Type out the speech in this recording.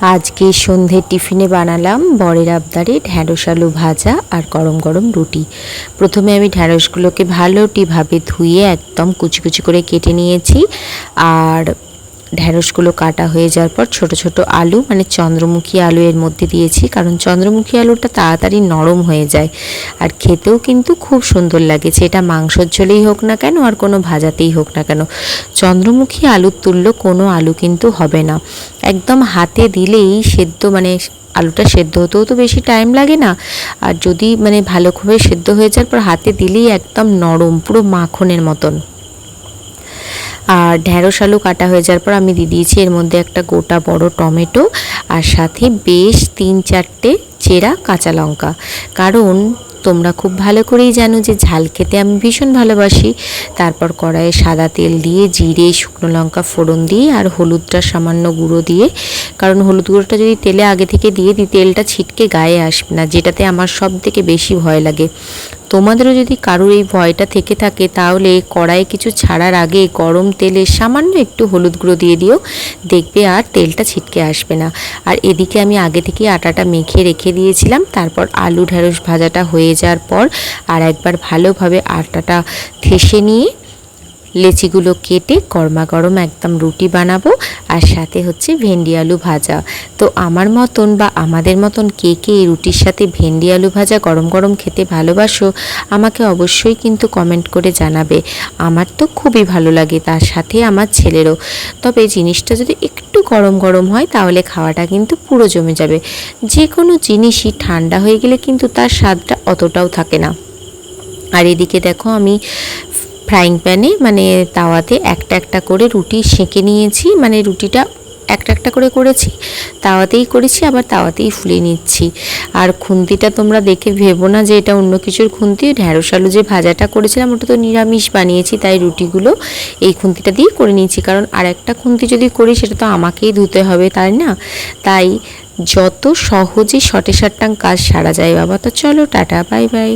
আজকে সন্ধ্যের টিফিনে বানালাম বরের আবদারে ঢ্যাঁড়স আলু ভাজা আর গরম গরম রুটি। প্রথমে আমি ঢ্যাঁড়সগুলোকে ভালোভাবে ধুয়ে একদম কুচি কুচি করে কেটে নিয়েছি। আর ঢ্যাঁড়সগুলো কাটা হয়ে যাওয়ার পর ছোট ছোট আলু মানে চন্দ্রমুখী আলু এর মধ্যে দিয়েছি, কারণ চন্দ্রমুখী আলুটা তাড়াতাড়ি নরম হয়ে যায় আর খেতেও কিন্তু খুব সুন্দর লাগে, সেটা মাংসর ঝোলেই হোক না কেন আর কোনো ভাজাতেই হোক না কেন। চন্দ্রমুখী আলুর তুল্য কোনো আলু কিন্তু হবে না। একদম হাতে দিলেই সেদ্ধ, মানে আলুটা সেদ্ধ হতেও তো বেশি টাইম লাগে না, আর যদি মানে ভালোভাবে সেদ্ধ হয়ে যাওয়ার পর হাতে দিলেই একদম নরম, পুরো মাখনের মতন। আর ঢ্যাঁড়স আলু কাটা হয়ে যাওয়ার পর আমি দিয়ে দিয়েছি এর মধ্যে একটা গোটা বড় টমেটো আর সাথে বেশ 3-4টে চেরা কাঁচা লঙ্কা। কারণ তোমরা খুব ভালো করেই জানো যে ঝাল খেতে আমি ভীষণ ভালোবাসি। তারপর কড়াইয়ে সাদা তেল দিয়ে জিরে শুকনো লঙ্কা ফোড়ন দিয়ে আর হলুদটা সামান্য গুঁড়ো দিয়ে, কারণ হলুদ গুঁড়োটা যদি তেলে আগে থেকে দিয়ে দিই তেলটা ছিটকে গায়ে আসবে না, যেটাতে আমার সব থেকে বেশি ভয় লাগে। তোমাদেরও যদি কারোর এই ভয়টা থেকে থাকে তাহলে কড়াইয়ে কিছু ছাড়ার আগে গরম তেলে সামান্য একটু হলুদ গুঁড়ো দিয়ে দিও, দেখবে আর তেলটা ছিটকে আসবে না। আর এদিকে আমি আগে থেকে আটাটা মেখে রেখে দিয়েছিলাম। তারপর আলু ঢ্যাঁড়স ভাজাটা হয়ে যাওয়ার পর আর একবার ভালোভাবে আটাটা ঠেসে নিয়ে লেচিগুলো কেটে গরমা গরম একদম রুটি বানাবো, আর সাথে হচ্ছে ভেন্ডি আলু ভাজা। তো আমার মতন বা আমাদের মতন কে কে এই রুটির সাথে ভেন্ডি আলু ভাজা গরম গরম খেতে ভালোবাসো আমাকে অবশ্যই কিন্তু কমেন্ট করে জানাবে। আমার তো খুবই ভালো লাগে, তার সাথে আমার ছেলেরও। তবে জিনিসটা যদি একটু গরম গরম হয় তাহলে খাওয়াটা কিন্তু পুরো জমে যাবে। যে কোনো জিনিসই ঠান্ডা হয়ে গেলে কিন্তু তার স্বাদটা অতটাও থাকে না। আর এদিকে দেখো আমি ফ্রাইং প্যানে মানে তাওয়াতে একটা একটা করে রুটি সেঁকে নিয়েছি, মানে রুটিটা একটা একটা করে করেছি, তাওয়াতেই করেছি আবার তাওয়াতেই ফুলে নিচ্ছি। আর খুন্তিটা তোমরা দেখে ভেবো না যে এটা অন্য কিছুর খুন্তি। ঢ্যাঁড়স আলু যে ভাজাটা করেছিলাম ওটা তো নিরামিষ বানিয়েছি, তাই রুটিগুলো এই খুন্তিটা দিয়ে করে নিয়েছি, কারণ আর একটা খুন্তি যদি করি সেটা তো আমাকেই ধুতে হবে, তাই না? তাই যত সহজে শর্টে শর্টাং কাজ সারা যায় বাবা। তো চলো টাটা, বাই বাই।